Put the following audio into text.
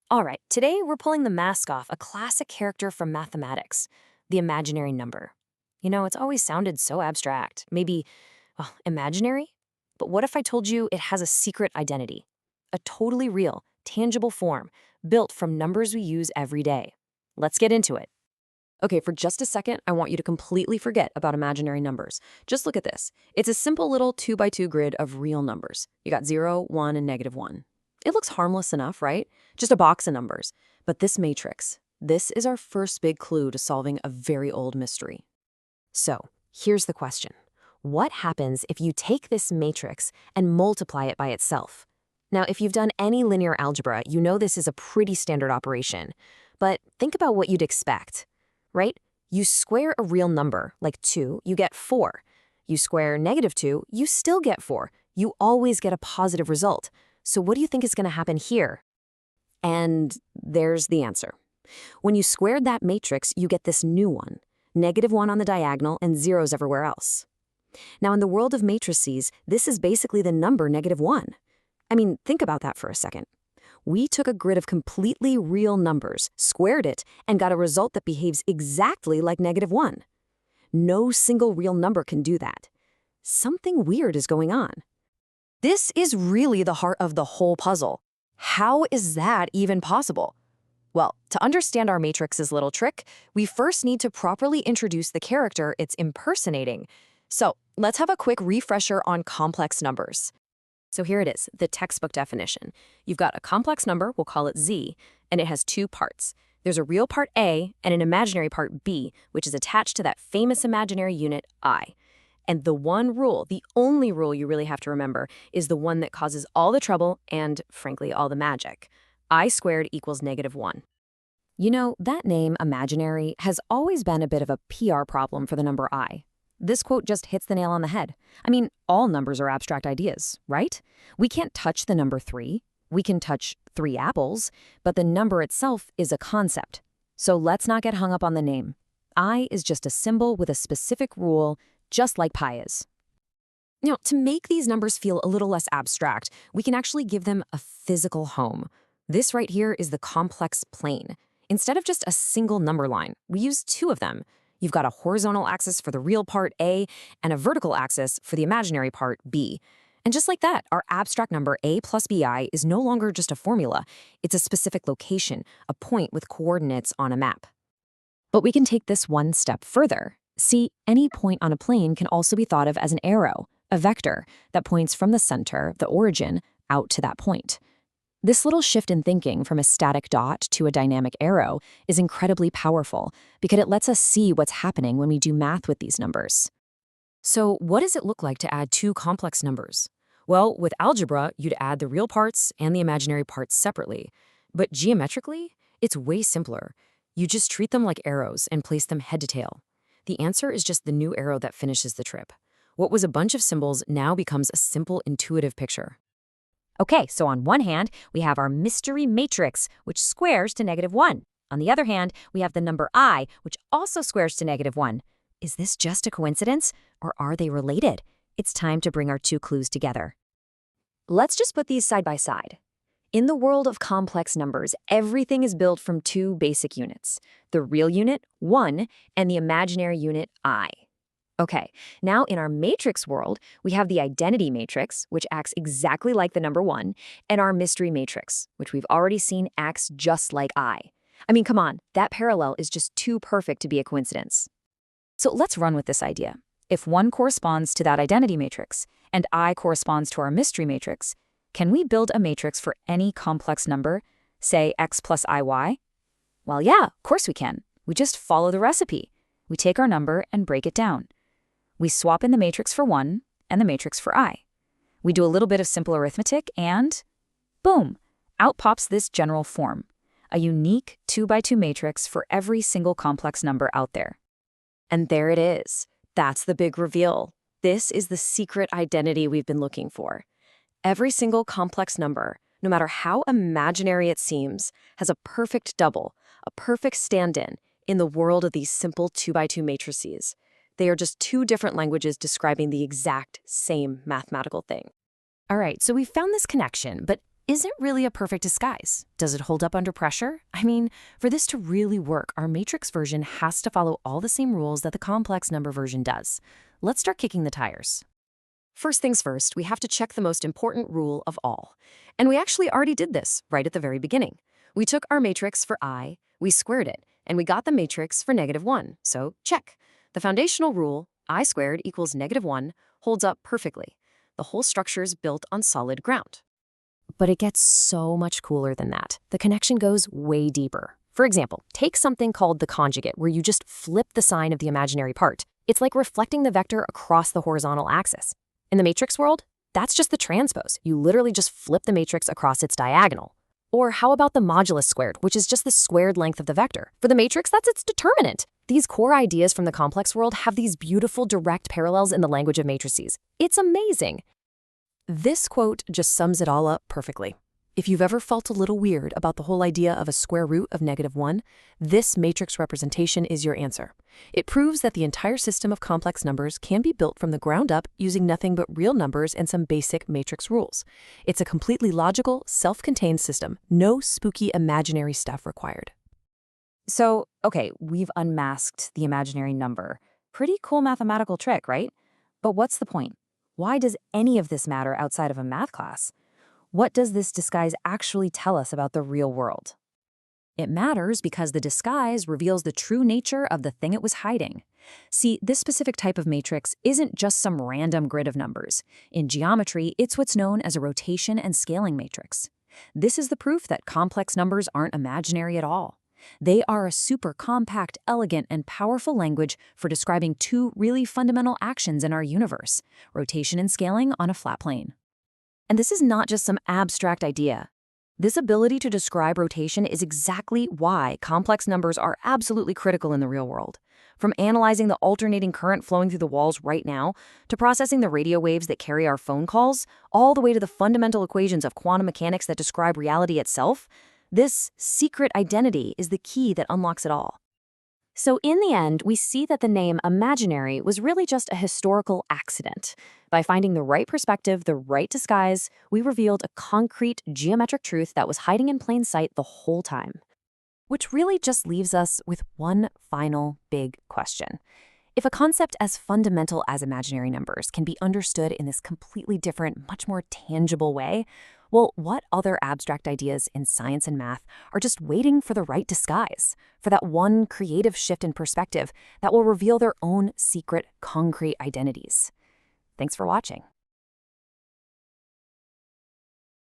All right, today we're pulling the mask off a classic character from mathematics, the imaginary number. It's always sounded so abstract. Maybe, well, imaginary? But what if I told you it has a secret identity? A totally real, tangible form, built from numbers we use every day. Let's get into it. Okay, for just a second, I want you to completely forget about imaginary numbers. Just look at this. It's a simple little 2 by 2 grid of real numbers. You got 0, 1, and -1. It looks harmless enough, right? Just a box of numbers. But this matrix, this is our first big clue to solving a very old mystery. So, here's the question. What happens if you take this matrix and multiply it by itself? Now, if you've done any linear algebra, you know this is a pretty standard operation. But think about what you'd expect, right? You square a real number, like 2, you get 4. You square -2, you still get 4. You always get a positive result. So what do you think is going to happen here? And there's the answer. When you squared that matrix, you get this new one, -1 on the diagonal and zeros everywhere else. Now, in the world of matrices, this is basically the number -1. I mean, think about that for a second. We took a grid of completely real numbers, squared it, and got a result that behaves exactly like -1. No single real number can do that. Something weird is going on. This is really the heart of the whole puzzle. How is that even possible? Well, to understand our matrix's little trick, we first need to properly introduce the character it's impersonating. So let's have a quick refresher on complex numbers. So here it is, the textbook definition. You've got a complex number, we'll call it Z, and it has two parts. There's a real part A and an imaginary part B, which is attached to that famous imaginary unit I. And the one rule, the only rule you really have to remember, is the one that causes all the trouble and, frankly, all the magic. I squared equals -1. That name, imaginary, has always been a bit of a PR problem for the number I. This quote just hits the nail on the head. I mean, all numbers are abstract ideas, right? We can't touch the number 3. We can touch 3 apples, but the number itself is a concept. So let's not get hung up on the name. I is just a symbol with a specific rule, just like pi is. To make these numbers feel a little less abstract, we can actually give them a physical home. This right here is the complex plane. Instead of just a single number line, we use 2 of them. You've got a horizontal axis for the real part A and a vertical axis for the imaginary part B. And just like that, our abstract number A plus BI is no longer just a formula. It's a specific location, a point with coordinates on a map. But we can take this one step further. See, any point on a plane can also be thought of as an arrow, a vector, that points from the center, the origin, out to that point. This little shift in thinking from a static dot to a dynamic arrow is incredibly powerful because it lets us see what's happening when we do math with these numbers. So what does it look like to add 2 complex numbers? Well, with algebra, you'd add the real parts and the imaginary parts separately. But geometrically, it's way simpler. You just treat them like arrows and place them head to tail. The answer is just the new arrow that finishes the trip. What was a bunch of symbols now becomes a simple, intuitive picture. Okay, so on one hand, we have our mystery matrix, which squares to -1. On the other hand, we have the number I, which also squares to -1. Is this just a coincidence, or are they related? It's time to bring our 2 clues together. Let's just put these side by side. In the world of complex numbers, everything is built from 2 basic units. The real unit, 1, and the imaginary unit, I. Okay, now in our matrix world, we have the identity matrix, which acts exactly like the number 1, and our mystery matrix, which we've already seen acts just like I. I mean, come on, that parallel is just too perfect to be a coincidence. So let's run with this idea. If 1 corresponds to that identity matrix, and I corresponds to our mystery matrix, can we build a matrix for any complex number, say x plus iy? Well, yeah, of course we can. We just follow the recipe. We take our number and break it down. We swap in the matrix for 1 and the matrix for I. We do a little bit of simple arithmetic and boom, out pops this general form, a unique 2 by 2 matrix for every single complex number out there. And there it is. That's the big reveal. This is the secret identity we've been looking for. Every single complex number, no matter how imaginary it seems, has a perfect double, a perfect stand-in in the world of these simple 2 by 2 matrices. They are just 2 different languages describing the exact same mathematical thing. All right, so we found this connection, but isn't really a perfect disguise. Does it hold up under pressure? I mean, for this to really work, our matrix version has to follow all the same rules that the complex number version does. Let's start kicking the tires. First things first, we have to check the most important rule of all. And we actually already did this right at the very beginning. We took our matrix for I, we squared it, and we got the matrix for -1, so check. The foundational rule, I squared equals -1, holds up perfectly. The whole structure is built on solid ground. But it gets so much cooler than that. The connection goes way deeper. For example, take something called the conjugate, where you just flip the sign of the imaginary part. It's like reflecting the vector across the horizontal axis. In the matrix world, that's just the transpose. You literally just flip the matrix across its diagonal. Or how about the modulus squared, which is just the squared length of the vector? For the matrix, that's its determinant. These core ideas from the complex world have these beautiful direct parallels in the language of matrices. It's amazing. This quote just sums it all up perfectly. If you've ever felt a little weird about the whole idea of a square root of -1, this matrix representation is your answer. It proves that the entire system of complex numbers can be built from the ground up using nothing but real numbers and some basic matrix rules. It's a completely logical, self-contained system, no spooky imaginary stuff required. So, okay, we've unmasked the imaginary number. Pretty cool mathematical trick, right? But what's the point? Why does any of this matter outside of a math class? What does this disguise actually tell us about the real world? It matters because the disguise reveals the true nature of the thing it was hiding. See, this specific type of matrix isn't just some random grid of numbers. In geometry, it's what's known as a rotation and scaling matrix. This is the proof that complex numbers aren't imaginary at all. They are a super compact, elegant, and powerful language for describing two really fundamental actions in our universe: rotation and scaling on a flat plane. And this is not just some abstract idea. This ability to describe rotation is exactly why complex numbers are absolutely critical in the real world. From analyzing the alternating current flowing through the walls right now, to processing the radio waves that carry our phone calls, all the way to the fundamental equations of quantum mechanics that describe reality itself, this secret identity is the key that unlocks it all. So in the end, we see that the name imaginary was really just a historical accident. By finding the right perspective, the right disguise, we revealed a concrete geometric truth that was hiding in plain sight the whole time. Which really just leaves us with one final big question. If a concept as fundamental as imaginary numbers can be understood in this completely different, much more tangible way, well, what other abstract ideas in science and math are just waiting for the right disguise, for that one creative shift in perspective that will reveal their own secret, concrete identities? Thanks for watching.